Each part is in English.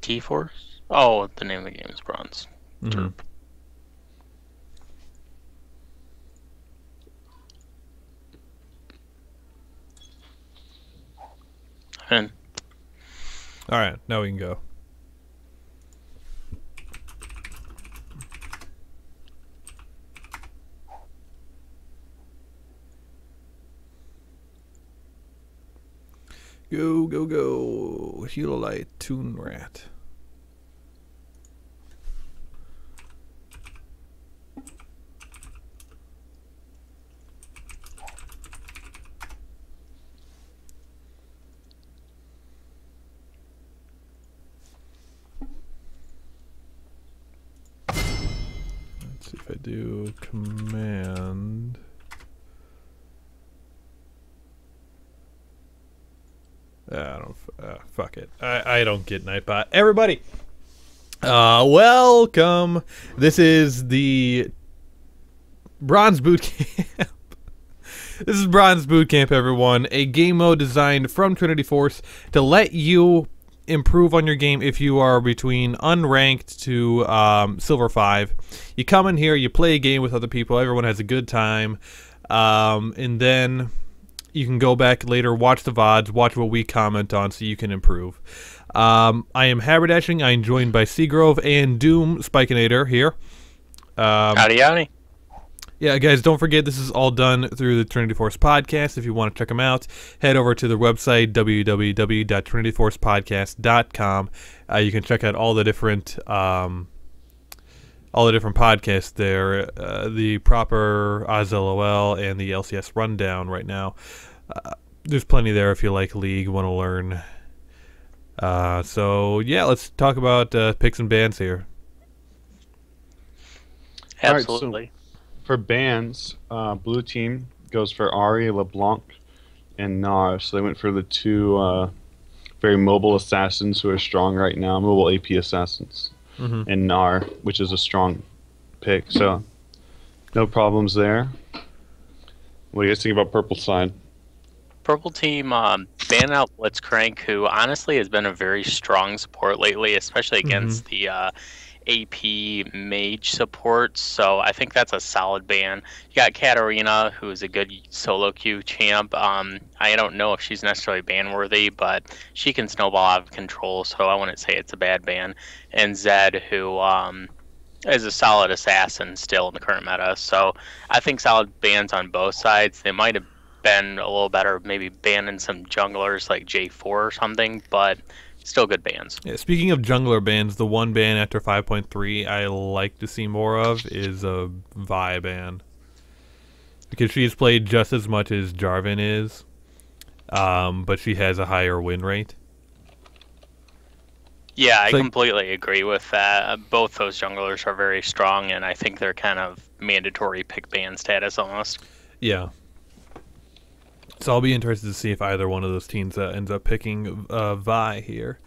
T-Force? Oh, the name of the game is Bronze. Mm-hmm. And All right, now we can go. Go, go, go. Helolite, Toon Rat. Let's see if I do command. I don't. Fuck it. I don't get Nightbot. Everybody, welcome. This is the Bronze Boot Camp. This is Bronze Boot Camp, everyone. A game mode designed from Trinity Force to let you improve on your game if you are between unranked to Silver 5. You come in here, you play a game with other people. Everyone has a good time, and then you can go back later, watch the VODs, watch what we comment on so you can improve. I am Haberdashing. I am joined by Seagrove and Doom Spikinator here. howdy howdy. Yeah, guys, don't forget this is all done through the Trinity Force podcast. If you want to check them out, head over to the website, www.trinityforcepodcast.com. You can check out all the different podcasts there, the proper OzLOL and the LCS rundown right now. There's plenty there if you like League, want to learn. So, yeah, let's talk about picks and bans here. Absolutely. All right, so for bans, blue team goes for Ari, LeBlanc, and Gnar. So they went for the two very mobile assassins who are strong right now, mobile AP assassins. Mm-hmm. And Gnar, which is a strong pick. So no problems there. What do you guys think about purple side? Purple team ban out Blitzcrank, who honestly has been a very strong support lately, especially against the AP mage support. So I think that's a solid ban. You got Katarina, who is a good solo queue champ. I don't know if she's necessarily ban worthy, but she can snowball out of control, so I wouldn't say it's a bad ban. And Zed, who is a solid assassin still in the current meta. So I think solid bans on both sides. They might have been a little better maybe banning some junglers like J4 or something, but still good bans. Yeah, speaking of jungler bans, the one ban after 5.3 I like to see more of is a Vi ban. Because she's played just as much as Jarvan is, but she has a higher win rate. Yeah, I completely agree with that. Both those junglers are very strong, and I think they're kind of mandatory pick ban status almost. Yeah. So I'll be interested to see if either one of those teams ends up picking Vi here.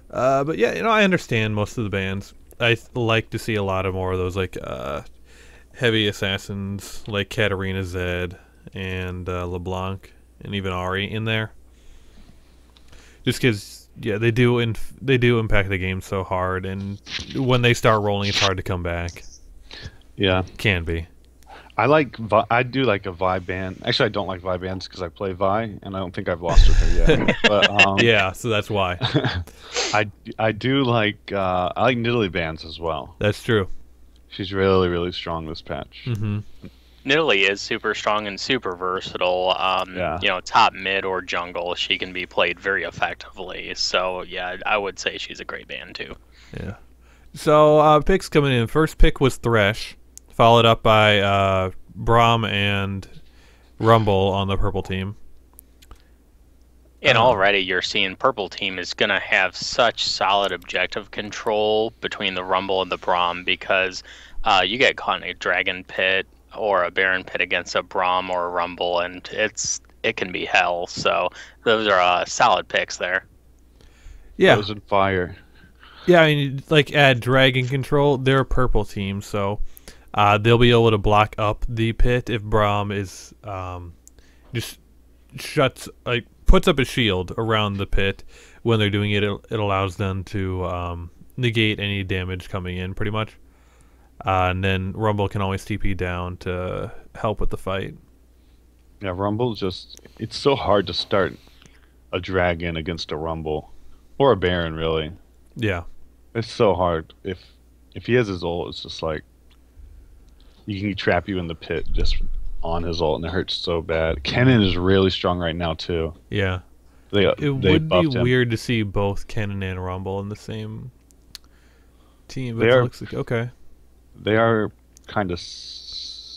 But yeah, I understand most of the bans. I like to see a lot of more of those like heavy assassins like Katarina, Zed, and LeBlanc, and even Ari in there. Just because, yeah, they do impact the game so hard, and when they start rolling, it's hard to come back. Yeah, can be. I do like a Vi ban. Actually, I don't like Vi bans because I play Vi, and I don't think I've lost with her yet. But, yeah, so that's why. I do like I like Nidalee bans as well. That's true. She's really, really strong this patch. Mm-hmm. Nidalee is super strong and super versatile. Top mid or jungle, she can be played very effectively. So yeah, I would say she's a great ban too. Yeah. So picks coming in. First pick was Thresh, followed up by Braum and Rumble on the purple team. And already you're seeing purple team is going to have such solid objective control between the Rumble and the Braum, because you get caught in a Dragon Pit or a Baron Pit against a Braum or a Rumble, and it can be hell. So those are solid picks there. Yeah. Those in fire. Yeah, I mean, like at Dragon Control, they're a purple team, so they'll be able to block up the pit if Braum is just shuts, like puts up a shield around the pit. When they're doing it, it allows them to negate any damage coming in, pretty much. And then Rumble can always TP down to help with the fight. Yeah, Rumble it's so hard to start a dragon against a Rumble. Or a Baron, really. Yeah. It's so hard. If he has his ult, it's just like he can trap you in the pit just on his ult, and it hurts so bad. Kennen is really strong right now too. Yeah. They would be buffed him. weird to see both Kennen and Rumble in the same team, but They it are- looks like okay. They are kind of.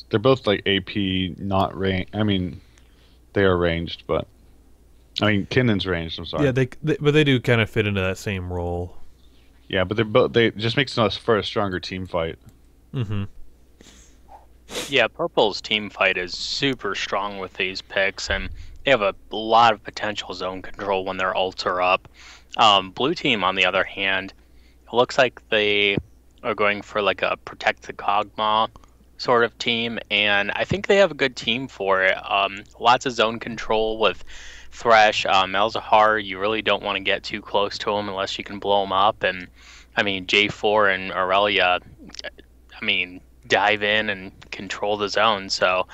They're both like AP, not range. I mean, they are ranged, but I mean Kennen's ranged. I'm sorry. Yeah, but they do kind of fit into that same role. Yeah, but they're both. They just makes us for a stronger team fight. Mm-hmm. Yeah, Purple's team fight is super strong with these picks, and they have a lot of potential zone control when their ults are up. Blue team, on the other hand, it looks like they are going for like a protect the Kog'Maw sort of team, and I think they have a good team for it. Lots of zone control with Thresh. Malzahar, you really don't want to get too close to him unless you can blow him up, and I mean J4 and Aurelia, I mean, dive in and control the zone. So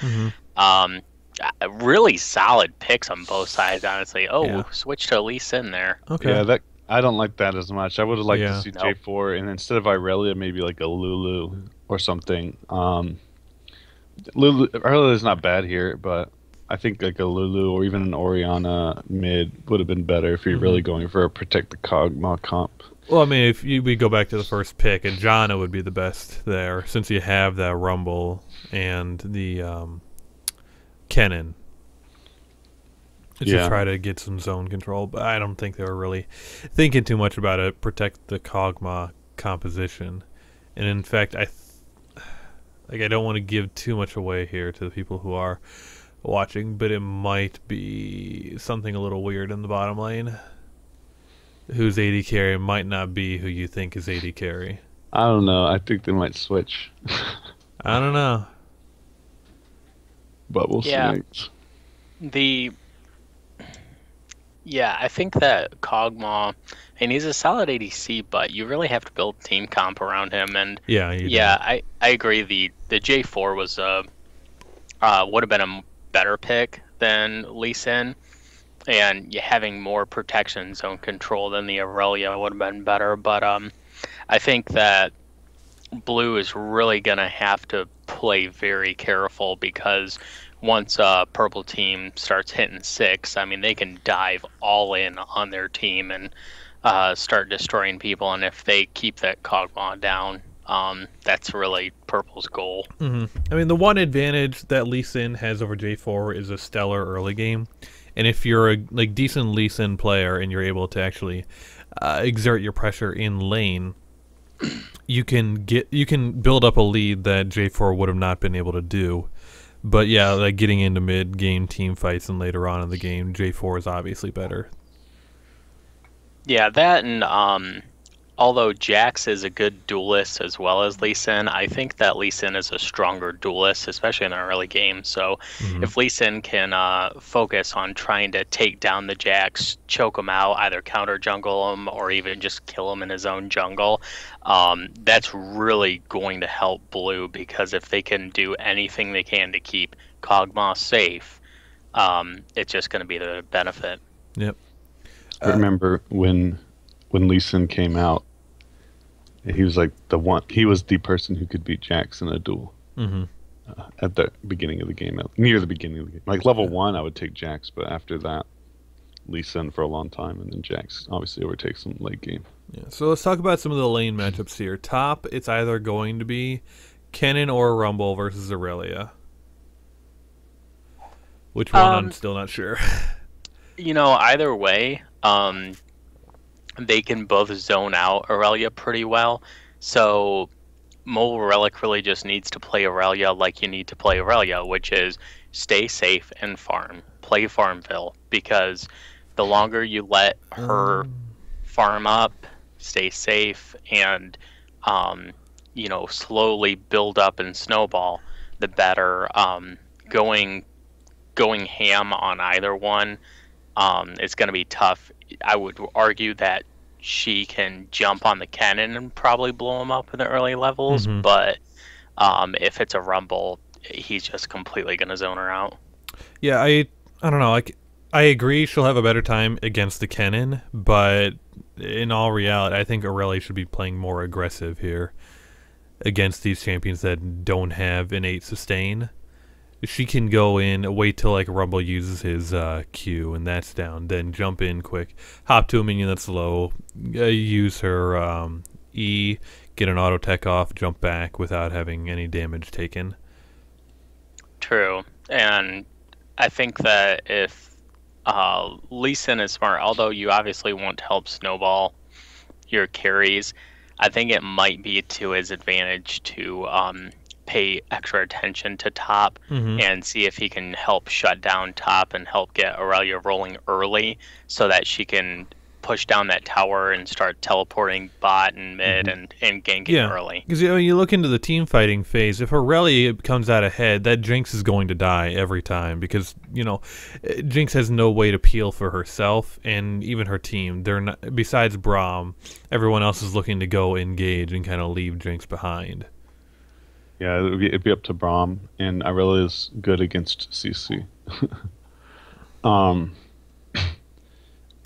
really solid picks on both sides, honestly. Switch to Lee Sin there. Okay. Yeah, that I don't like that as much. I would have liked Yeah. to see Nope. J4, and instead of Irelia, maybe like a Lulu or something. Lulu Irelia's not bad here, but I think like a Lulu or even an Orianna mid would have been better if you're really going for a protect the Kog'Maw comp. Well, I mean, if we go back to the first pick, and Janna would be the best there, since you have that Rumble and the Kennen. To try to get some zone control, but I don't think they were really thinking too much about it. Protect the Kog'Maw composition, and in fact, I don't want to give too much away here to the people who are watching, but it might be something a little weird in the bottom lane. Who's AD carry might not be who you think is AD carry. I don't know. I think they might switch. I don't know. But we'll see. I think that Kog'Maw, and he's a solid ADC, but you really have to build team comp around him. And I agree. The J4 was would have been a better pick than Lee Sin, and having more protection zone control than the Aurelia would have been better. But I think that Blue is really gonna have to play very careful, because once Purple team starts hitting 6, I mean, they can dive all in on their team and start destroying people. And if they keep that Kog'Maw down, that's really Purple's goal. I mean, the one advantage that Lee Sin has over J4 is a stellar early game. And if you're a decent Lee Sin player and you're able to actually exert your pressure in lane, you can build up a lead that J4 would have not been able to do. But yeah, like getting into mid-game team fights and later on in the game, J4 is obviously better. Yeah, that, and although Jax is a good duelist as well as Lee Sin, I think that Lee Sin is a stronger duelist, especially in the early game. So if Lee Sin can focus on trying to take down the Jax, choke him out, either counter jungle him or even just kill him in his own jungle, that's really going to help Blue, because if they can do anything they can to keep Kog'Maw safe, it's just going to be the benefit. Yep. I remember when Lee Sin came out, he was like he was the person who could beat Jax in a duel at the beginning of the game, near the beginning of the game. Like level 1, I would take Jax, but after that, Lee Sin for a long time, and then Jax obviously overtakes him late game. Yeah. So let's talk about some of the lane matchups here. Top, it's either going to be Kennen or Rumble versus Aurelia. Which one? I'm still not sure. Either way, they can both zone out Aurelia pretty well. So Mobile Relic really just needs to play Aurelia like you need to play Aurelia, which is stay safe and farm. Play Farmville, because the longer you let her farm up, stay safe, and slowly build up and snowball, the better. Going ham on either one it's going to be tough. I would argue that she can jump on the cannon and probably blow him up in the early levels, but if it's a rumble, he's just completely going to zone her out. Yeah, I don't know. Like, I agree she'll have a better time against the cannon, but in all reality, I think Aurelia should be playing more aggressive here against these champions that don't have innate sustain. She can go in, wait till like Rumble uses his Q, and that's down. Then jump in quick, hop to a minion that's low, use her E, get an auto tech off, jump back without having any damage taken. True, and I think that if Lee Sin is smart, although you obviously want to help snowball your carries, I think it might be to his advantage to pay extra attention to top and see if he can help shut down top and help get Aurelia rolling early so that she can push down that tower and start teleporting bot and mid and ganking early. Because when you look into the team fighting phase, if Aurelia comes out ahead, that Jinx is going to die every time because, you know, Jinx has no way to peel for herself and even her team. They're not, besides Braum, everyone else is looking to go engage and kind of leave Jinx behind. Yeah, it'd be up to Braum, and Aurelia is good against CC.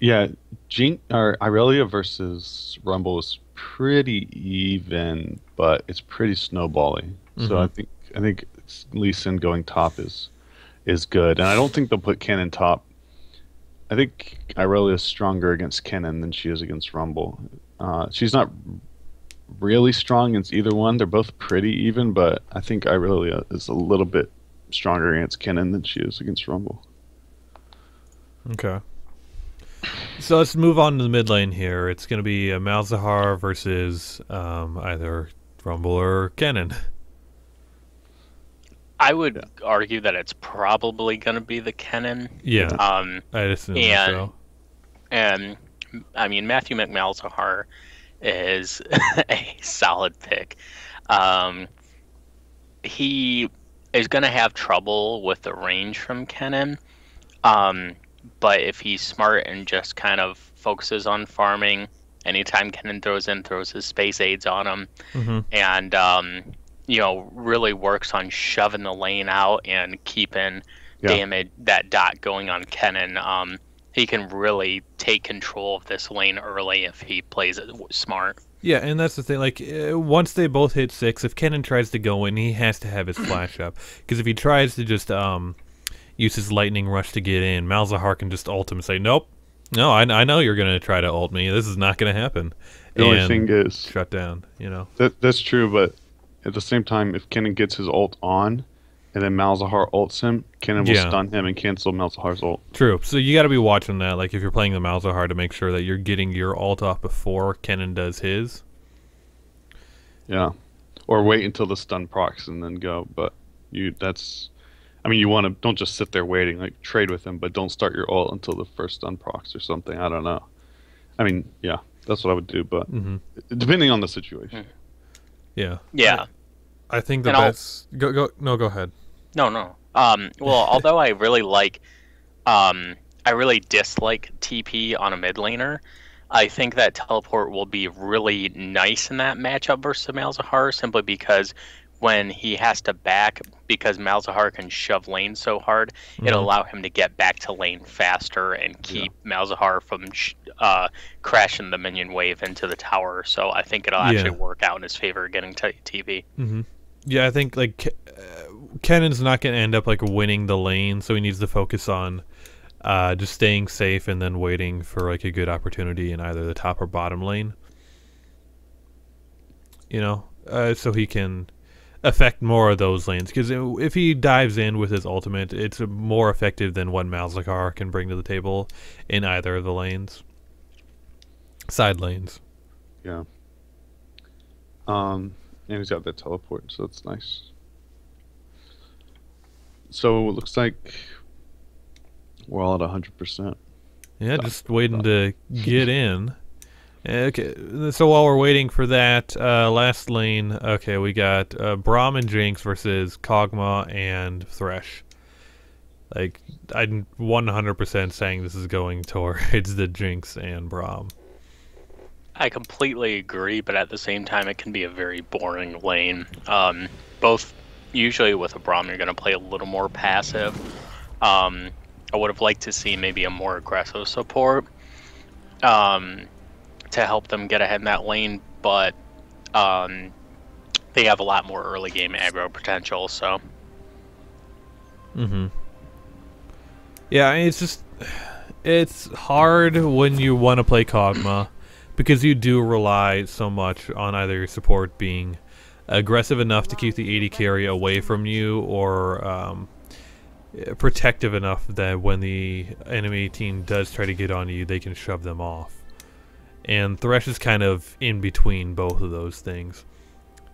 Yeah, Aurelia versus Rumble is pretty even, but it's pretty snowbally. So I think Lee Sin going top is good, and I don't think they'll put Kennen top. I think Aurelia is stronger against Kennen than she is against Rumble. She's not really strong against either one. They're both pretty even, but I think Aurelia is a little bit stronger against Kennen than she is against Rumble. Okay. So let's move on to the mid lane here. It's going to be Malzahar versus either Rumble or Kennen. I would argue that it's probably going to be the Kennen. Yeah, I'd assume so. And, I mean, Matthew McMalzahar is a solid pick. He is going to have trouble with the range from Kennen, but if he's smart and just kind of focuses on farming, anytime Kennen throws his space aids on him, and you know, really works on shoving the lane out and keeping damage, that dot going on Kennen, he can really take control of this lane early if he plays it smart. Yeah, and that's the thing. Like, once they both hit 6, if Kennen tries to go in, he has to have his flash up. Because if he tries to just use his lightning rush to get in, Malzahar can just ult him and say, nope, no, I know you're going to try to ult me. This is not going to happen. The only thing is... shut down, you know. That's true, but at the same time, if Kennen gets his ult on, and then Malzahar ults him, Kennen will stun him and cancel Malzahar's ult. True. So you got to be watching that, like if you're playing the Malzahar, to make sure that you're getting your ult off before Kennen does his. Yeah. Or wait until the stun procs and then go. But I mean, you want to, don't just sit there waiting, like trade with him, but don't start your ult until the first stun procs or something. I don't know. I mean, yeah, that's what I would do, but depending on the situation. Yeah. Yeah. I think the best... Go ahead. No. Well, although I really dislike TP on a mid laner, I think that teleport will be really nice in that matchup versus Malzahar, simply because when he has to back, because Malzahar can shove lane so hard, it'll allow him to get back to lane faster and keep Malzahar from crashing the minion wave into the tower. So I think it'll actually work out in his favor getting to TP. Yeah, I think like Kennen's not going to end up like winning the lane, so he needs to focus on just staying safe and then waiting for like a good opportunity in either the top or bottom lane. You know, so he can affect more of those lanes, because if he dives in with his ultimate, it's more effective than what Malzahar can bring to the table in either of the lanes. Side lanes. Yeah. And he's got that teleport, so that's nice. So it looks like we're all at 100%. Yeah, just waiting to get in. Okay, so while we're waiting for that, last lane, okay, we got Braum and Jinx versus Kog'Maw and Thresh. Like, I'm 100% saying this is going towards the Jinx and Braum. I completely agree, but at the same time, it can be a very boring lane. Both usually with a Braum, you're going to play a little more passive. I would have liked to see maybe a more aggressive support to help them get ahead in that lane, but they have a lot more early game aggro potential. So. Yeah, I mean, it's hard when you want to play Kog'Maw because you do rely so much on either your support being aggressive enough to keep the AD carry away from you, or protective enough that when the enemy team does try to get on you, they can shove them off. And Thresh is kind of in between both of those things.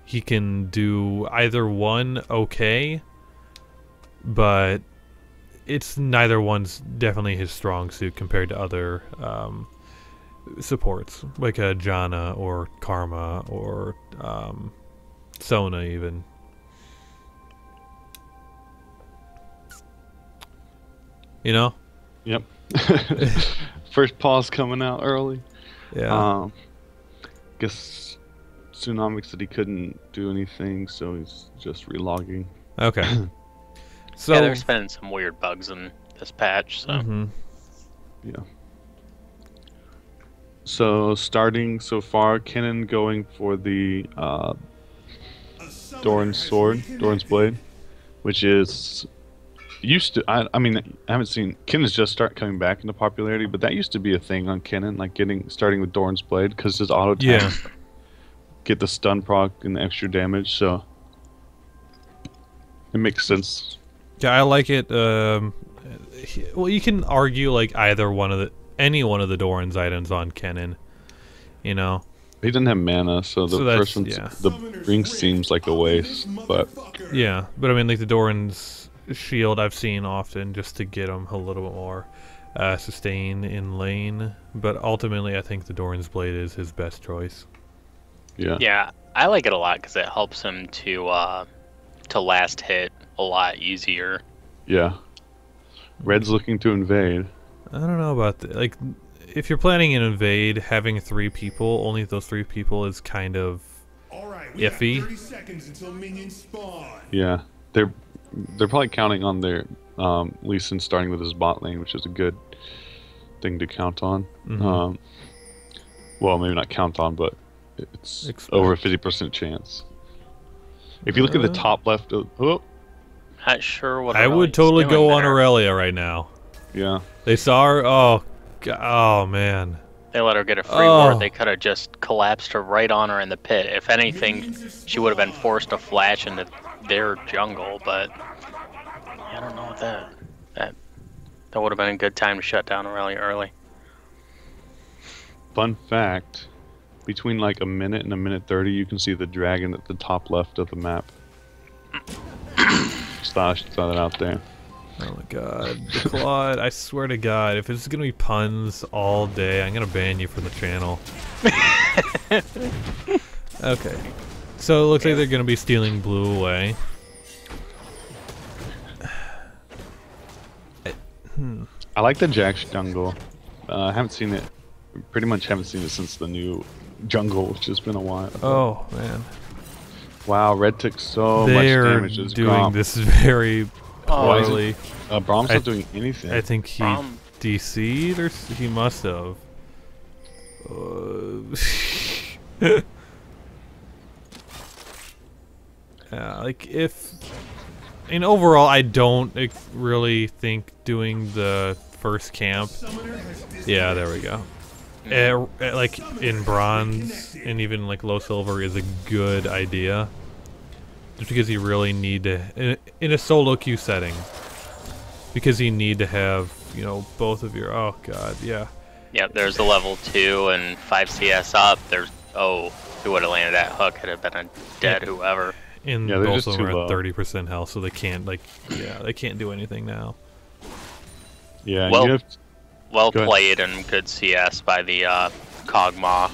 He can do either one okay, but it's neither one's definitely his strong suit compared to other supports like a Janna or Karma or Sona even. You know? Yep. First pause coming out early. Yeah. Guess Tsunami said he couldn't do anything, so he's just relogging. Okay. So Yeah, there's been some weird bugs in this patch, so. Yeah. So starting so far, Kennen going for the Doran's Blade, which is used to. I mean, I haven't seen Kennen's just start coming back into popularity, but that used to be a thing on Kennen, like starting with Doran's Blade because his auto attack get the stun proc and the extra damage, so it makes sense. yeah, I like it. Well, you can argue like any one of the Doran's items on Kennen, you know. He doesn't have mana, so the first one, the ring seems like a waste. But yeah, but I mean, like the Doran's shield, I've seen often just to get him a little bit more sustain in lane. But ultimately, I think the Doran's Blade is his best choice. Yeah. Yeah, I like it a lot because it helps him to last hit a lot easier. Yeah. Red's looking to invade. I don't know about that. Like, if you're planning an invade, having 3 people, only those 3 people is kind of iffy. 30 seconds until minions spawn. Yeah, they're probably counting on their Lee Sin starting with his bot lane, which is a good thing to count on. Well, maybe not count on, but it's over a 50% chance. If you look at the top left of Not sure what I would totally go on Aurelia right now. Yeah. They saw her. Oh man. They let her get a free ward. They could have just collapsed her right on her in the pit. If anything, she would have been forced to flash into their jungle. But I don't know what that would have been a good time to shut down Aurelia early. Fun fact: between like a minute and a minute 30, you can see the dragon at the top left of the map. Just thought that out there. Oh my god. Claude, I swear to god, if it's gonna be puns all day, I'm gonna ban you from the channel. Okay. So it looks like they're gonna be stealing blue away. I like the Jax jungle. I haven't seen it. Pretty much haven't seen it since the new jungle, which has been a while. Oh man. Wow, Red took so much They're damage. doing this very poorly. Braum's not doing anything. I think he DC'd, or he must have. Yeah, like if... And overall, I don't really think doing the first camp... Yeah, there we go. Like in bronze and even like low silver is a good idea. Just because you really need to... In a solo queue setting. Because you need to have, you know, both of your... Oh god, yeah. Yep, there's the level 2 and 5 CS up. There's... Oh, who would have landed that hook? Could have been a dead whoever. And yeah, both of them are at 30% health, so they can't, like... Yeah, they can't do anything now. Yeah, well played and good CS by the Kog'Maw.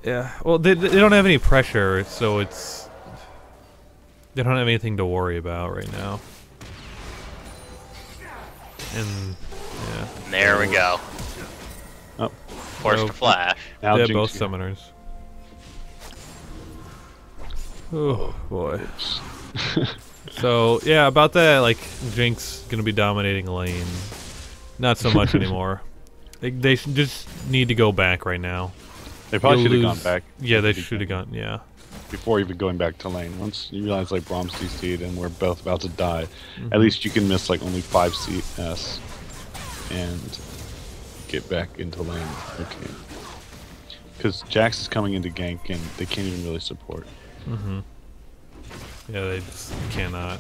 Yeah, well, they don't have any pressure, so it's... They don't have anything to worry about right now. And yeah. There we go. Oh, Forced to flash. now They're Jinx both here. summoners. Oh boy. So yeah, about that, like Jinx gonna be dominating lane. Not so much anymore. They just need to go back right now. They probably You'll should have lose- gone back. Yeah, they should have gone. Yeah. Before even going back to lane. Once you realize like Brahms DC'd and we're both about to die, at least you can miss like only 5 CS and get back into lane. Okay. Because Jax is coming into gank and they can't even really support. Mm-hmm. Yeah, they just cannot.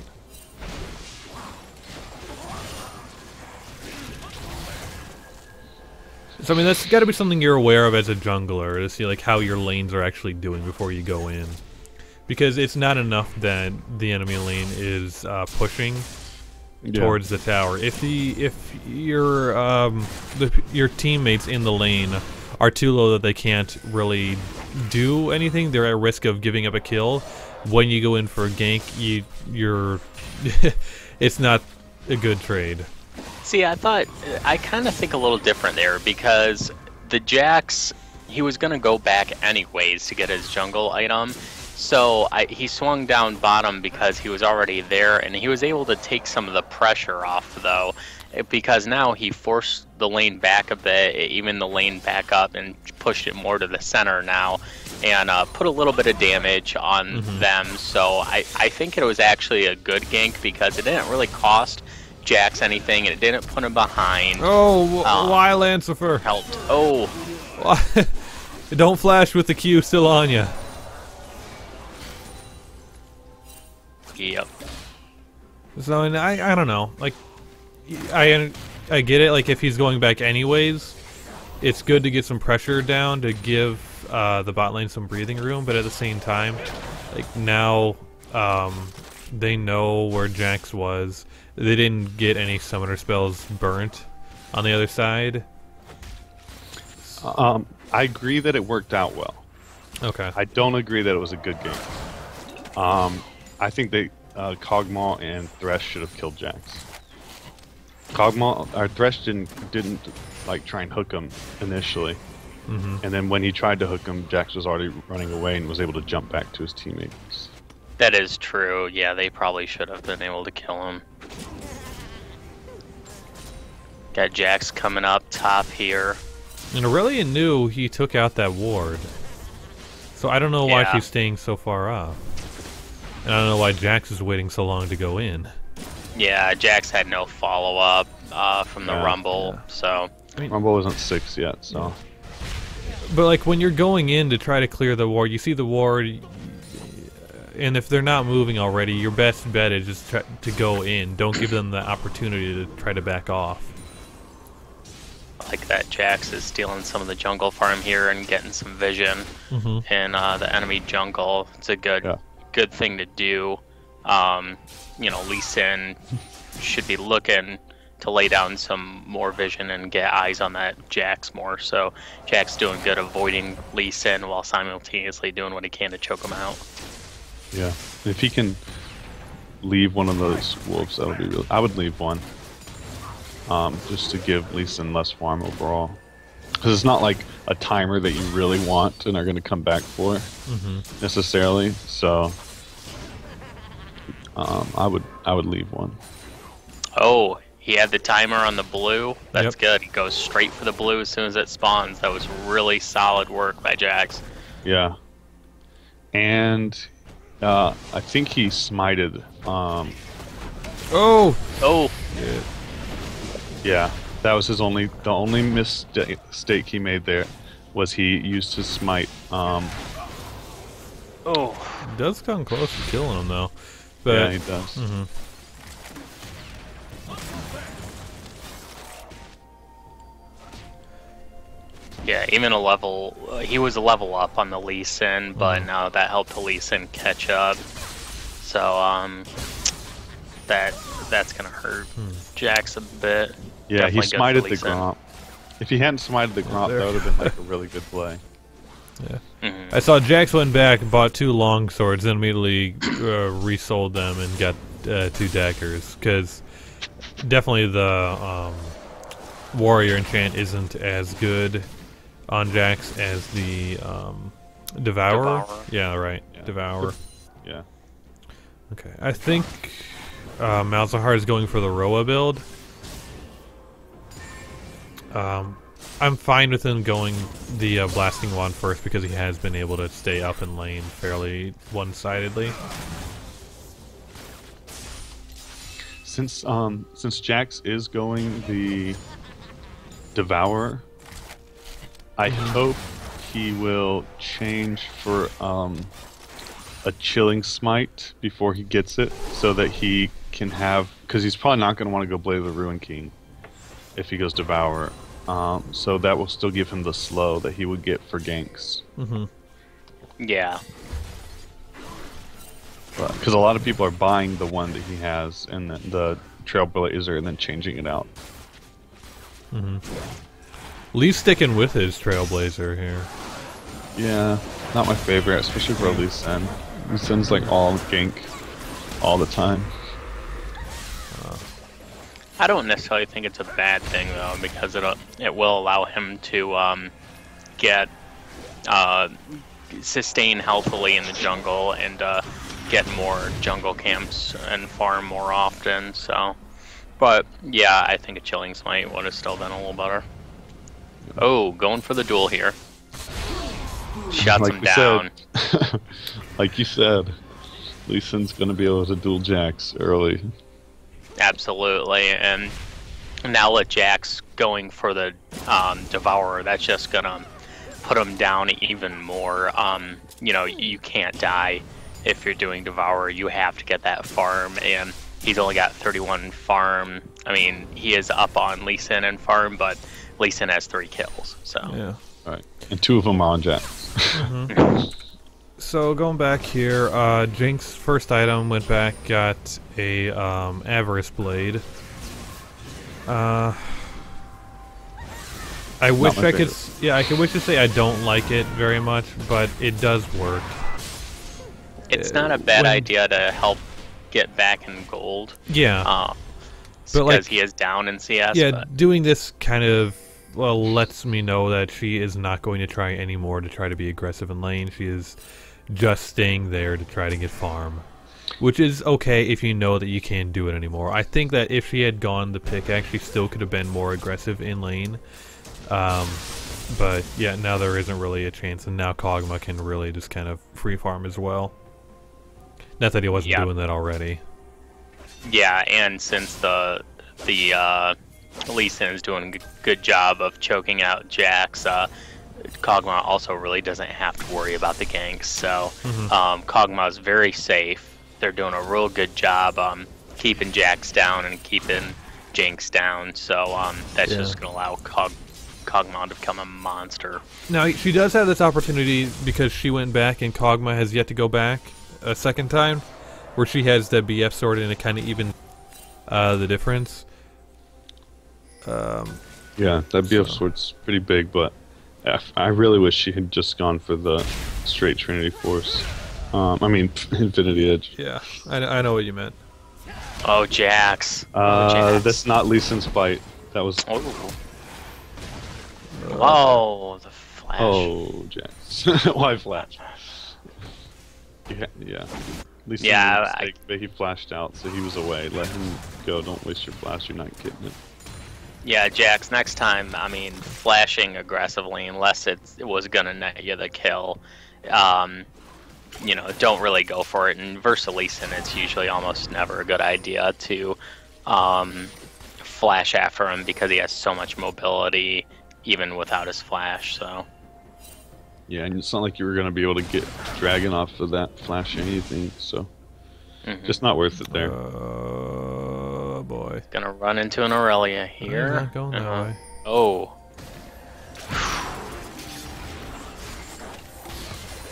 So I mean, that's got to be something you're aware of as a jungler to see like how your lanes are actually doing before you go in, because it's not enough that the enemy lane is pushing towards the tower. If your teammates in the lane are too low that they can't really do anything, they're at risk of giving up a kill. When you go in for a gank, you're it's not a good trade. See, I kind of think a little different there, because the Jax, he was going to go back anyways to get his jungle item. So he swung down bottom because he was already there, and he was able to take some of the pressure off, though, because now he forced the lane back a bit, even the lane back up, and pushed it more to the center now, and put a little bit of damage on them. So I think it was actually a good gank, because it didn't really cost Jax anything, and it didn't put him behind. Oh, why Lancifer? Helped. Oh. Don't flash with the Q still on you. Yep. So and I don't know. Like I get it. Like if he's going back anyways, it's good to get some pressure down to give the bot lane some breathing room. But at the same time, like now they know where Jax was. They didn't get any summoner spells burnt on the other side. I agree that it worked out well. Okay. I don't agree that it was a good game. I think that Kog'Maw and Thresh should have killed Jax. Thresh didn't like try and hook him initially, and then when he tried to hook him, Jax was already running away and was able to jump back to his teammates. That is true. Yeah, they probably should have been able to kill him. Got Jax coming up top here. And Aurelian knew he took out that ward, so I don't know why she's staying so far up. And I don't know why Jax is waiting so long to go in. Yeah, Jax had no follow-up from the Rumble, so... I mean, Rumble wasn't 6 yet, so... But like when you're going in to try to clear the ward, you see the ward, and if they're not moving already, your best bet is just to go in. Don't give them the opportunity to try to back off. Like that Jax is stealing some of the jungle farm here and getting some vision in the enemy jungle. It's a good thing to do. You know, Lee Sin should be looking to lay down some more vision and get eyes on that Jax more. So Jax doing good avoiding Lee Sin while simultaneously doing what he can to choke him out. Yeah, if he can leave one of those wolves, that would be really... I would leave one. Just to give Lee Sin less farm overall. Because it's not like a timer that you really want and are going to come back for necessarily. So I would leave one. Oh, he had the timer on the blue. That's good. He goes straight for the blue as soon as it spawns. That was really solid work by Jax. Yeah. And I think he smited. Oh! Yeah, that was the only mistake he made there was he used his smite. He does come close to killing him though. But, yeah, he does. Yeah, even he was a level up on the Lee Sin, but now that helped the Lee Sin catch up. So that's gonna hurt Jax a bit. Yeah, Definitely he smited the Lee Sin. Gromp. If he hadn't smited the Gromp, that would have been like a really good play. Yeah. Mhm. I saw Jax went back, bought 2 long swords, then immediately resold them and got 2 daggers. Because definitely the warrior enchant isn't as good on Jax as the Devourer. Devourer. Yeah, right. Yeah. Devourer. Yeah. Okay, I think Malzahar is going for the Roa build. I'm fine with him going the Blasting Wand first because he has been able to stay up in lane fairly one-sidedly. Since Jax is going the Devourer, I hope he will change for a Chilling Smite before he gets it, so that he can have, because he's probably not going to want to go Blade of the Ruin King if he goes Devourer. So that will still give him the slow that he would get for ganks. Yeah. Because a lot of people are buying the one that he has, and then the Trailblazer, and then changing it out. Lee's sticking with his Trailblazer here. Yeah, not my favorite, especially for Lee Sin. Lee Sin's like all gank all the time. I don't necessarily think it's a bad thing though, because it will allow him to get sustain healthily in the jungle and get more jungle camps and farm more often. So, but yeah, I think a Chilling Smite would have still been a little better. Oh, going for the duel here. Shuts him down. Like you said, Lee Sin's going to be able to duel Jax early. Absolutely, and now with Jax going for the Devourer, that's just gonna put him down even more. You know, you can't die if you're doing Devourer. You have to get that farm, and he's only got 31 farm. I mean, he is up on Lee Sin in farm, but Lee Sin has 3 kills. So Yeah. All right, and 2 of them are on Jax. So going back here, Jinx first item went back, got a Avarice Blade. I wish I could, I could wish to say I don't like it very much, but it does work. it's not a bad idea to help get back in gold. Yeah, but because like he is down in CS. yeah, but doing this kind of lets me know that she is not going to try anymore to try to be aggressive in lane. She is just staying there to try to get farm, which is okay if you know that you can't do it anymore. I think that if she had gone the pickaxe, she still could have been more aggressive in lane. But yeah, now there isn't really a chance, and now Kog'Maw can really just kind of free farm as well. Not that he wasn't doing that already. yeah, and since the Lee Sin is doing a good job of choking out Jax, Kog'Maw also really doesn't have to worry about the ganks. So Kog'Maw is very safe. They're doing a real good job keeping Jax down and keeping Jinx down. So that's just going to allow Kog'Maw to become a monster. Now, she does have this opportunity because she went back and Kog'Maw has yet to go back a second time, where she has the BF sword and it kind of even the difference. Yeah, that BF sword's pretty big, but I really wish she had just gone for the straight Trinity Force. I mean, Infinity Edge. Yeah, I know what you meant. Oh, Jax. Jax. That's not Lee Sin's fight. That was... Oh. Whoa, the flash. Oh, Jax. Why flash? Yeah. Lee Sin made a mistake, but he flashed out, so he was away. Let him go. Don't waste your flash. You're not getting it. Yeah, Jax, next time, I mean, flashing aggressively, unless it was going to net you the kill, you know, don't really go for it. And versus Lee Sin, it's usually almost never a good idea to flash after him because he has so much mobility, even without his flash, so... Yeah, and it's not like you were going to be able to get Dragon off of that flash or anything, so... Just not worth it there. Oh, boy. Gonna run into an Aurelia here. Not going that way. Oh.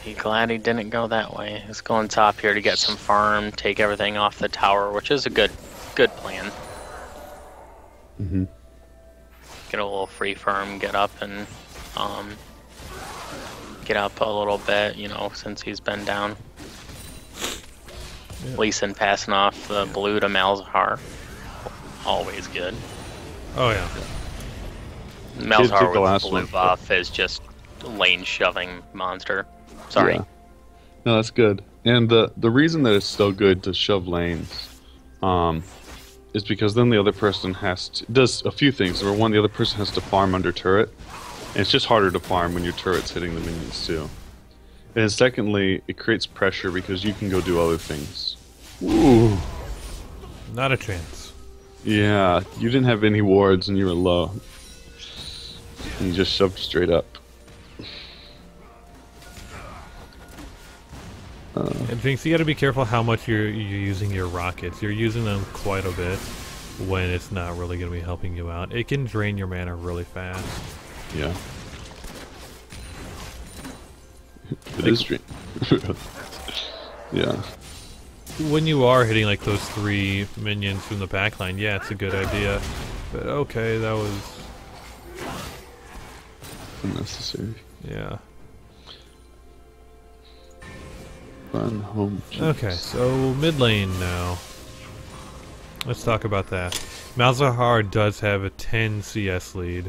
He glad he didn't go that way. He's going top here to get some farm, take everything off the tower, which is a good plan. Get a little free farm, get up and get up a little bit, you know, since he's been down. Yeah. Lee Sin passing off the blue to Malzahar. Always good. Oh yeah. Malzahar the with last the blue one. buff is just lane shoving monster. Sorry. Yeah. No, that's good. And the reason that it's so good to shove lanes, is because then the other person does a few things. Number one, the other person has to farm under turret, and it's just harder to farm when your turret's hitting the minions too. And secondly, it creates pressure because you can go do other things. Ooh. Not a chance. Yeah, you didn't have any wards and you were low. And you just shoved straight up. And Jinx, you got to be careful how much you're using your rockets. You're using them quite a bit when it's not really going to be helping you out. It can drain your mana really fast. Yeah. It is strange. Yeah. When you are hitting like those 3 minions from the backline, yeah, it's a good idea. But okay, that was... Unnecessary. yeah. Run home. Okay, so mid lane now. Let's talk about that. Malzahar does have a 10 CS lead.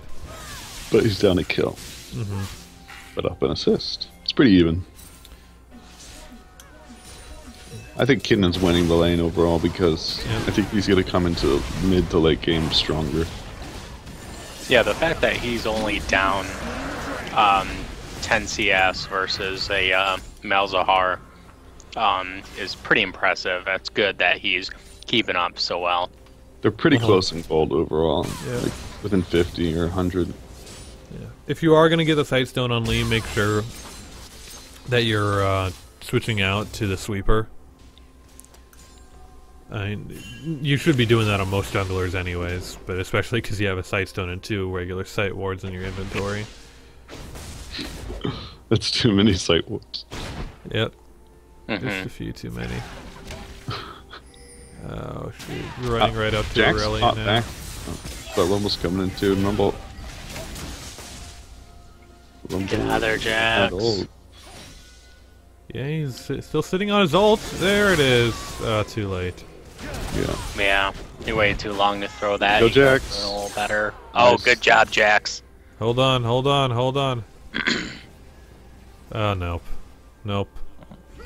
But he's down a kill. Mm-hmm. But up an assist. It's pretty even. I think Kitten's winning the lane overall because I think he's going to come into mid to late game stronger. Yeah, the fact that he's only down 10 CS versus a Malzahar is pretty impressive. That's good that he's keeping up so well. They're pretty close in gold overall. Yeah. Like within 50 or 100. Yeah. If you are going to get the Sightstone on Lee, make sure that you're switching out to the sweeper. I mean, you should be doing that on most junglers anyways, but especially because you have a Sightstone and 2 regular sight wards in your inventory. That's too many sight wards. Yep. Just a few too many. Oh shoot, you're running right up to Jack's Aurelian hot now. back. But Rumble's coming in too. Rumble. Get out of there, Jax. Yeah, he's still sitting on his ult. There it is. Too late. Yeah. Yeah, you waited too long to throw that. Go, You could've Jax. done a little better. Nice. Oh, good job, Jax. Hold on, hold on, hold on. Oh, nope. Nope.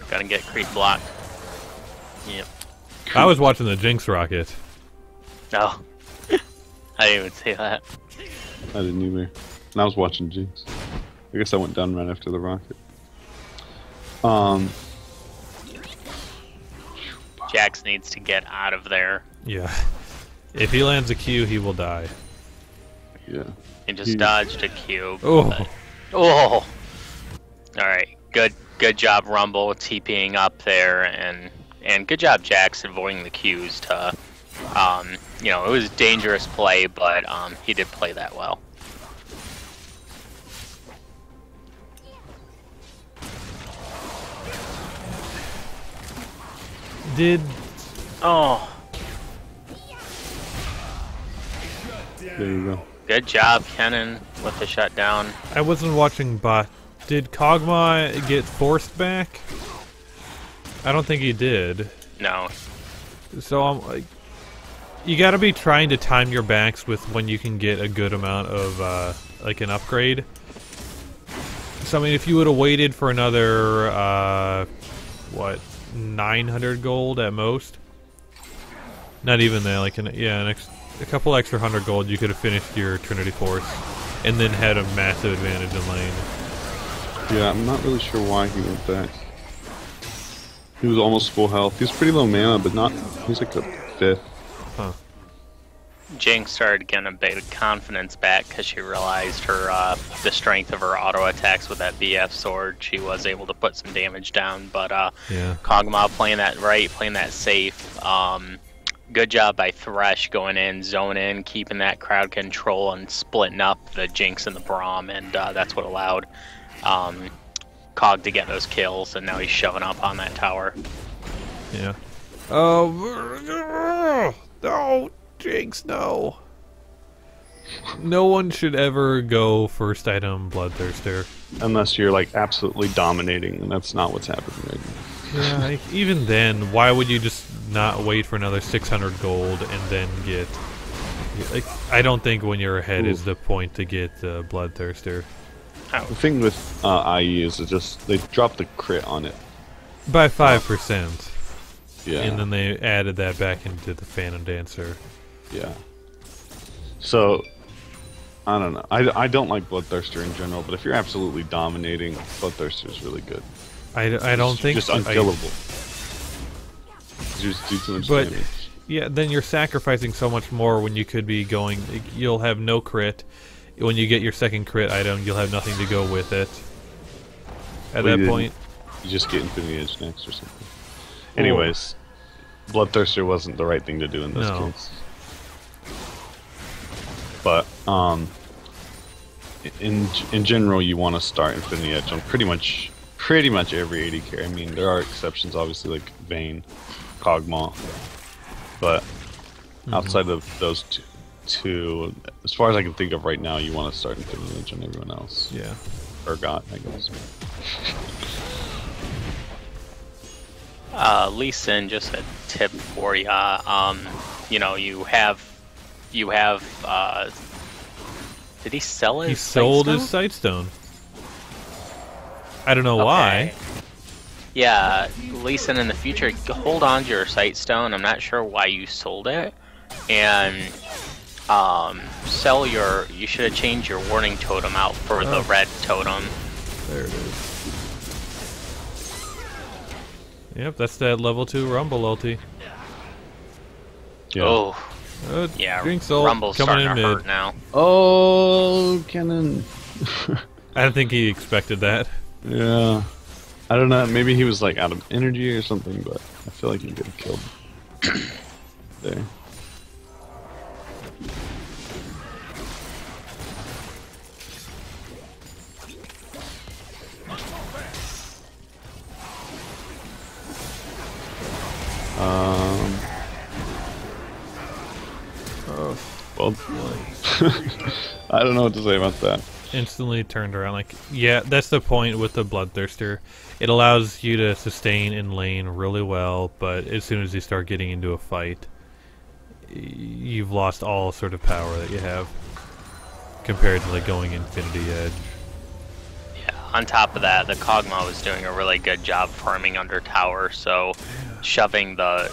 Gotta get creep blocked. Yep. I was watching the Jinx rocket. No. I didn't even see that. I didn't either. And I was watching Jinx. I guess I went down right after the rocket. Jax needs to get out of there. Yeah. If he lands a Q, he will die. Yeah. He just dodged a cube. Oh. but- Oh. Alright. Good job, Rumble, TPing up there, and good job, Jax, avoiding the Qs to, you know, it was a dangerous play, but he did play that well. Oh, There you go. good job, Kennen, with the shutdown. I wasn't watching bot. Did Kog'Maw get forced back? I don't think he did. No. So I'm like, you gotta be trying to time your backs with when you can get a good amount of like an upgrade. So I mean, if you would have waited for another what, 900 gold at most? Not even that. Like a couple extra 100 gold, you could have finished your Trinity Force, and then had a massive advantage in lane. Yeah, I'm not really sure why he went back. He was almost full health. He was pretty low mana, but not. He's like a 5th. Huh. Jinx started getting a bit of confidence back because she realized her the strength of her auto attacks with that BF sword. She was able to put some damage down, but Yeah. Kog'Maw playing that right, playing that safe. Good job by Thresh going in, zone in, keeping that crowd control and splitting up the Jinx and the Braum, and that's what allowed Cog to get those kills, and now he's shoving up on that tower. Yeah. Oh no, Jinx, no. No one should ever go first item Bloodthirster. Unless you're like absolutely dominating, and that's not what's happening right now. Yeah, like, even then, why would you just not wait for another 600 gold and then get... Like, I don't think when you're ahead is the point to get Bloodthirster. The thing with IE is they dropped the crit on it. By 5%. Yeah. And then they added that back into the Phantom Dancer. Yeah. So, I don't know. I don't like Bloodthirster in general, but if you're absolutely dominating, Bloodthirster is really good. I don't think... Just unkillable. You just do too much damage. Yeah, then you're sacrificing so much more when you could be going... You'll have no crit. When you get your second crit item, you'll have nothing to go with it. At that point... You just get Infinity Edge next or something. Anyways, Bloodthirster wasn't the right thing to do in this case. But, in general, you want to start Infinity Edge on pretty much every AD carry. I mean, there are exceptions, obviously, like Vayne, Kog'Maw. But outside of those two, as far as I can think of right now, you want to start Infinity Edge on everyone else. Yeah. Urgot, I guess. Lee Sin, just a tip for you. You know, you have. Did he sell his? He sold Sightstone? his Sightstone. I don't know why. Yeah, Lee Sin, in the future, hold on to your Sightstone. I'm not sure why you sold it, and sell your. You should have changed your warning totem out for the red totem. There it is. Yep, that's that level 2 Rumble ulti. Yeah. Oh, yeah, Drink Soul Rumble's coming starting in to mid. hurt now. Oh, Kennen. I don't think he expected that. Yeah. I don't know, maybe he was like out of energy or something, but I feel like he could have killed there. Well, I don't know what to say about that. Instantly turned around. Like, yeah, that's the point with the Bloodthirster. It allows you to sustain in lane really well, but as soon as you start getting into a fight, you've lost all sort of power that you have compared to like going Infinity Edge. Yeah. On top of that, the Kog'Maw was doing a really good job farming under tower, so shoving the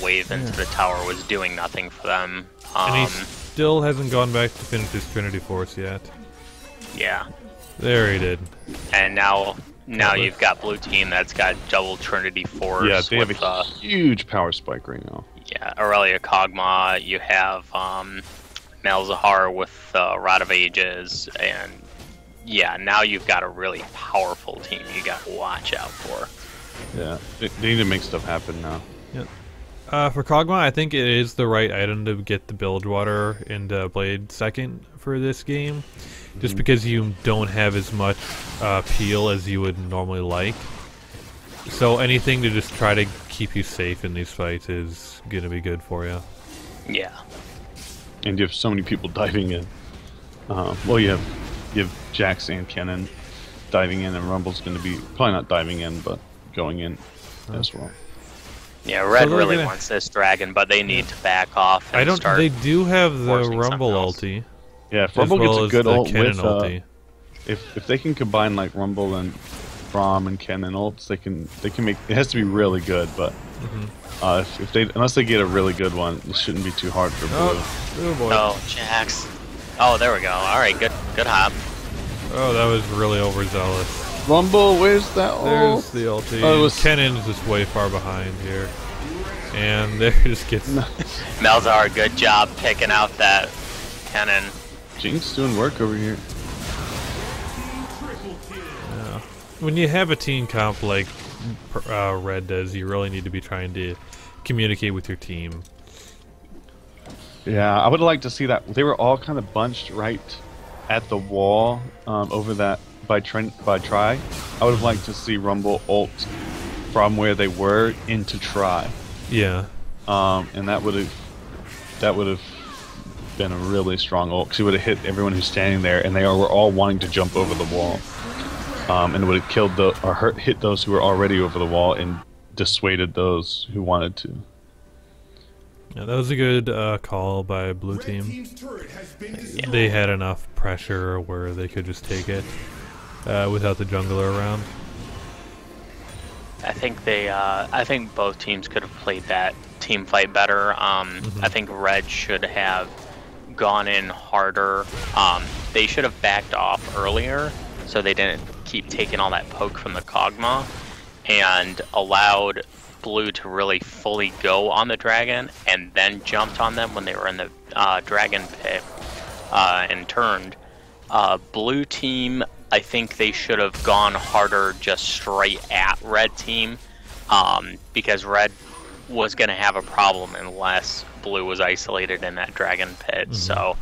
wave into the tower was doing nothing for them. And he still hasn't gone back to finish his Trinity Force yet. Yeah. There he did. And now you've got blue team that's got double Trinity Force. Yeah, they have with, a huge power spike right now. Yeah, Aurelia Kog'Maw. You have Malzahar with Rod of Ages, and yeah, now you've got a really powerful team you got to watch out for. Yeah, they need to make stuff happen now. Yep. For Kog'Maw, I think it is the right item to get the Bilgewater and Blade second for this game, just because you don't have as much peel as you would normally like. So anything to just try to keep you safe in these fights is gonna be good for you. Yeah. And you have so many people diving in. Well, you have Jax and Kennen diving in, and Rumble's going to be probably not diving in, but going in as well. Yeah, Red So really wants this dragon, but they need to back off. And start They do have the forcing Rumble something else. ulti. Yeah, if As Rumble well gets a as good the ult Kennen with ulti. if they can combine like Rumble and Braum and Kennen ults, they can make it. Has to be really good, but unless they get a really good one, it shouldn't be too hard for Blue. Oh boy. Oh, Jax. Oh, there we go. All right, good hop. Oh, that was really overzealous. Rumble, where's that ult? There's the ulti. Oh, it was- Kennen's just way far behind here. And there just gets... Malzahar, good job picking out that Kennen. Jinx doing work over here. When you have a team comp like Red does, you really need to be trying to communicate with your team. Yeah, I would like to see that. They were all kind of bunched right at the wall over that by Try. I would have liked to see Rumble ult from where they were into Try. Yeah. And that would have been a really strong ult, because he would have hit everyone who's standing there, and they were all wanting to jump over the wall. And would have killed hit those who were already over the wall and dissuaded those who wanted to. Yeah, that was a good call by blue team. They had enough pressure where they could just take it without the jungler around. I think both teams could have played that team fight better. I think Red should have gone in harder. They should have backed off earlier so they didn't keep taking all that poke from the Kog'Maw, and allowed Blue to really fully go on the dragon, and then jumped on them when they were in the dragon pit and turned. Blue team, I think they should have gone harder just straight at Red team, because Red was going to have a problem unless Blue was isolated in that dragon pit. So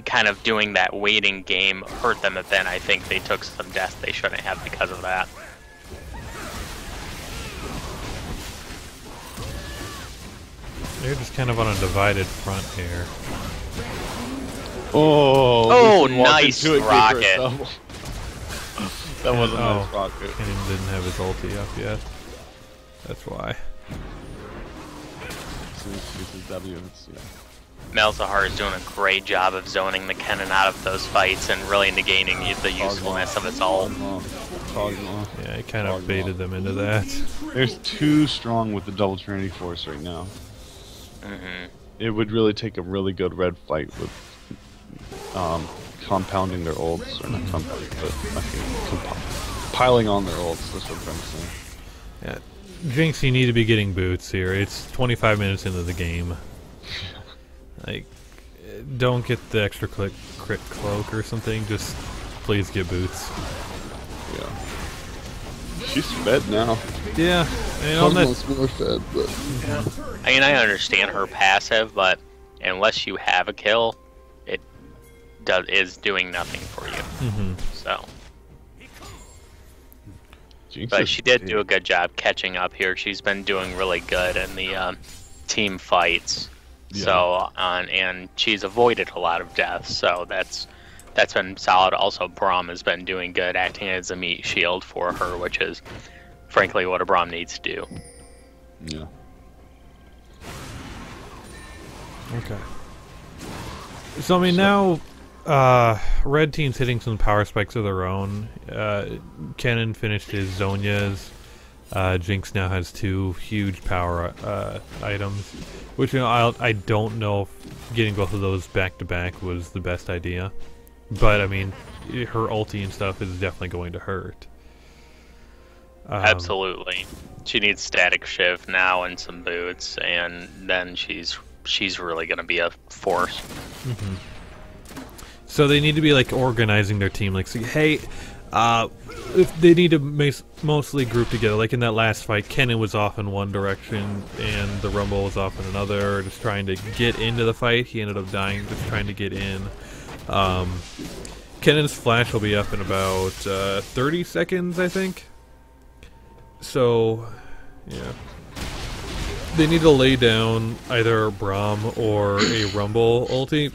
kind of doing that waiting game hurt them a bit. I think they took some deaths they shouldn't have because of that. They're just kind of on a divided front here. Oh, nice rocket. That was a nice rocket. Kennen didn't have his ulti up yet. That's why. Malzahar is doing a great job of zoning the Kennen out of those fights and really negating the usefulness of its ult. Yeah, he kind of baited them into that. They're too strong with the double Trinity Force right now. It would really take a really good Red fight with compounding their ults, or not compounding, but piling on their ults. That's what I'm trying to say. Yeah, Jinx, you need to be getting boots here. It's 25 minutes into the game. Like, don't get the extra crit cloak or something. Just please get boots. Yeah. She's fed now. Yeah, Almost more fed, but I mean, I understand her passive, but unless you have a kill, it is doing nothing for you. So, but she did do a good job catching up here. She's been doing really good in the team fights. Yeah. So, and she's avoided a lot of deaths. So that's been solid. Also, Braum has been doing good, acting as a meat shield for her, which is frankly what a Braum needs to do. Yeah. Okay. So I mean now, Red team's hitting some power spikes of their own. Kennen finished his Zhonya's. Jinx now has 2 huge power items, which I don't know if getting both of those back to back was the best idea, but I mean her ulti and stuff is definitely going to hurt. Absolutely, she needs static shift now and some boots, and then she's really going to be a force. So they need to be like organizing their team, like say, hey. If they need to mostly group together, like in that last fight, Kennen was off in one direction and the Rumble was off in another, just trying to get into the fight. He ended up dying just trying to get in. Kennen's flash will be up in about 30 seconds, I think. So, yeah. They need to lay down either a Braum or a Rumble ulti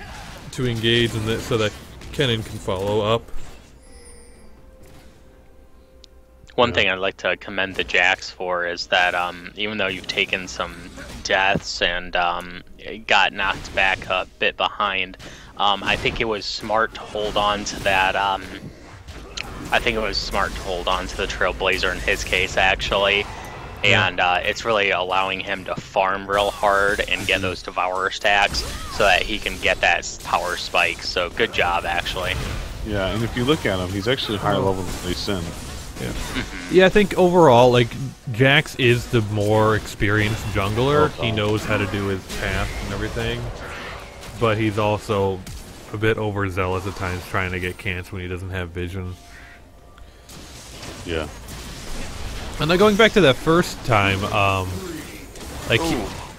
to engage in so that Kennen can follow up. One thing I'd like to commend the Jax for is that even though you've taken some deaths and got knocked back a bit behind, I think it was smart to hold on to that. I think it was smart to hold on to the Trailblazer in his case, actually. And it's really allowing him to farm real hard and get those Devourer stacks so that he can get that power spike. So good job, actually. Yeah, and if you look at him, he's actually higher level than Lee Sin. Yeah. Yeah, I think overall, like, Jax is the more experienced jungler. He knows how to do his path and everything. But he's also a bit overzealous at times trying to get cants when he doesn't have vision. Yeah. And then going back to that first time, like,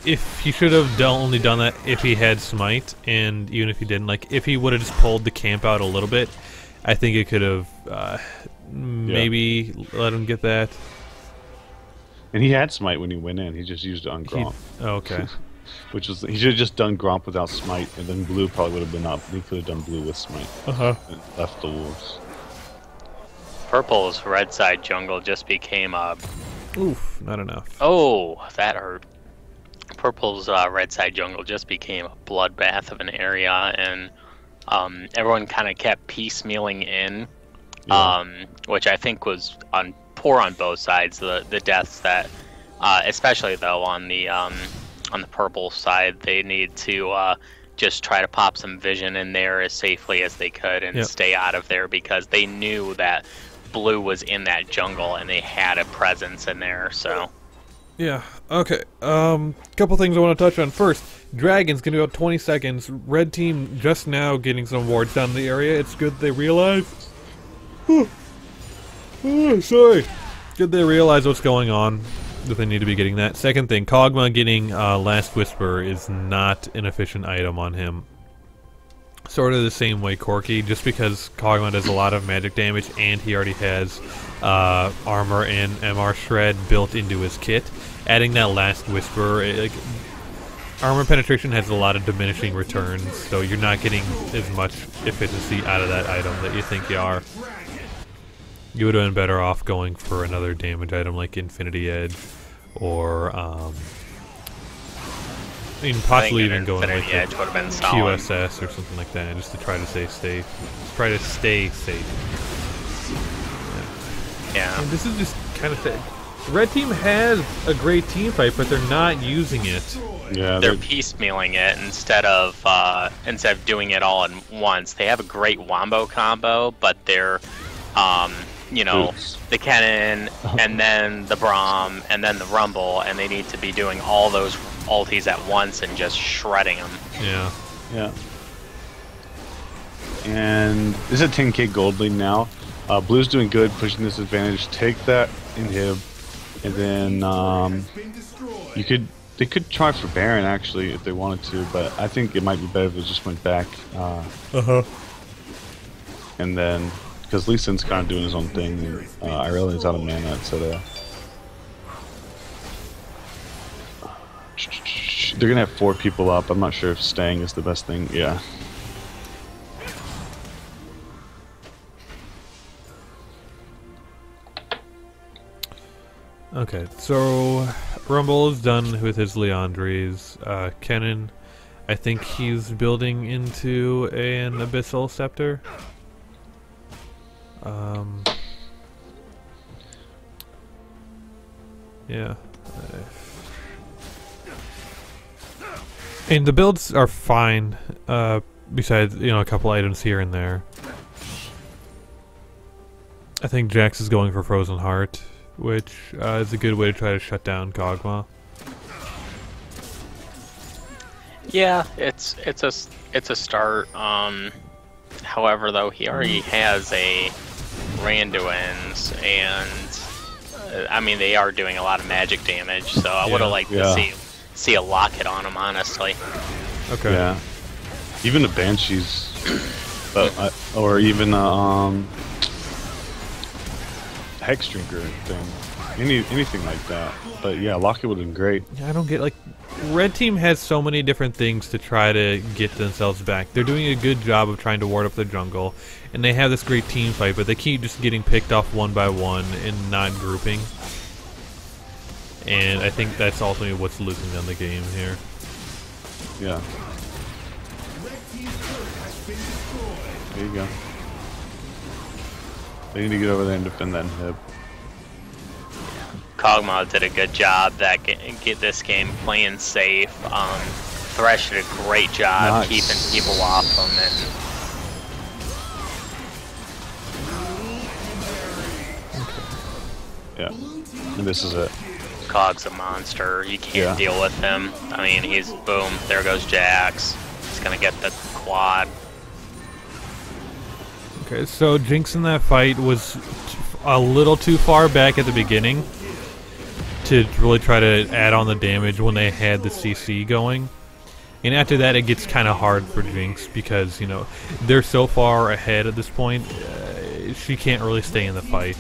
if he should have only done that if he had Smite, and even if he didn't, like, if he would have just pulled the camp out a little bit, I think it could have maybe let him get that. And he had Smite when he went in. He just used it on Gronk. Okay. which was he should have just done Gromp without Smite, and then Blue probably would have been up. He could have done Blue with Smite. And left the Wolves. Purple's red side jungle just became a... Oof, not enough. Oh, that hurt. Purple's red side jungle just became a bloodbath of an area, and everyone kind of kept piecemealing in, which I think was poor on both sides. The deaths that, especially though on the purple side, they need to just try to pop some vision in there as safely as they could and stay out of there, because they knew that blue was in that jungle and they had a presence in there. So yeah, okay. Couple things I want to touch on. First, Dragon's gonna go 20 seconds. Red team just now getting some wards down the area. It's good they realize. Sorry. Good they realize what's going on, that they need to be getting that. Second thing, Kog'Maw getting Last Whisper is not an efficient item on him. Sort of the same way Corki, just because Kog'Maw does a lot of magic damage and he already has armor and MR Shred built into his kit. Adding that Last Whisper, armor penetration has a lot of diminishing returns, so you're not getting as much efficiency out of that item that you think you are. You would have been better off going for another damage item like Infinity Edge, or possibly even going like Edge would have been solid. QSS or something like that, just to try to stay safe. Just try to stay safe. Yeah. And this is just kind of sad. Red team has a great team fight, but they're not using it. Yeah, they're piecemealing it instead of doing it all at once. They have a great wombo combo, but they're the cannon, and then the Braum, and then the Rumble, and they need to be doing all those ultis at once and just shredding them. Yeah. Yeah. And this is a 10k gold lead now. Blue's doing good, pushing this advantage. Take that inhib, and then they could try for Baron actually if they wanted to, but I think it might be better if it just went back. And then because Lee Sin's kind of doing his own thing, and Irelian's out of mana, etc. They're gonna have 4 people up. I'm not sure if staying is the best thing. Yeah. Okay, so Rumble is done with his Leandries. Kennen, I think he's building into an Abyssal Scepter. Yeah. And the builds are fine, besides, a couple items here and there. I think Jax is going for Frozen Heart, which is a good way to try to shut down Kog'Maw. Yeah, it's a start. However, though, he already has a Randuin's, and I mean they are doing a lot of magic damage, so I would have liked to see a locket on him, honestly. Okay. Yeah. Even the Banshees, or even Hex Drinker thing, anything like that. But yeah, locket would have been great. I don't get, Red Team has so many different things to try to get themselves back. They're doing a good job of trying to ward up the jungle, and they have this great team fight, but they keep just getting picked off one by one and not grouping. And I think that's ultimately what's losing them the game here. Yeah. There you go. They need to get over there and defend that hip. Kog'Maw did a good job that get this game playing safe. Thresh did a great job keeping people off him, and yeah, and this is it. Cog's a monster. You can't deal with him. I mean, he's boom. There goes Jax. He's gonna get the quad. Okay, so Jinx in that fight was a little too far back at the beginning to really try to add on the damage when they had the CC going. And after that, it gets kind of hard for Jinx because, they're so far ahead at this point, she can't really stay in the fight.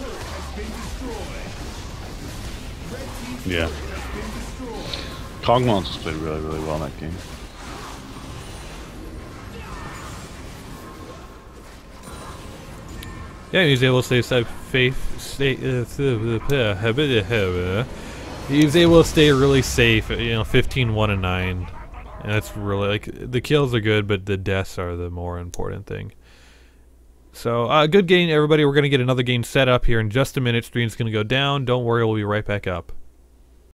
Yeah. Cogmons just played really, really well in that game. Yeah, he was able to stay he was able to stay really safe, 15, 1, and 9. And that's really, like, the kills are good, but the deaths are the more important thing. So, good game, everybody. We're going to get another game set up here in just a minute. Stream's going to go down. Don't worry, we'll be right back up.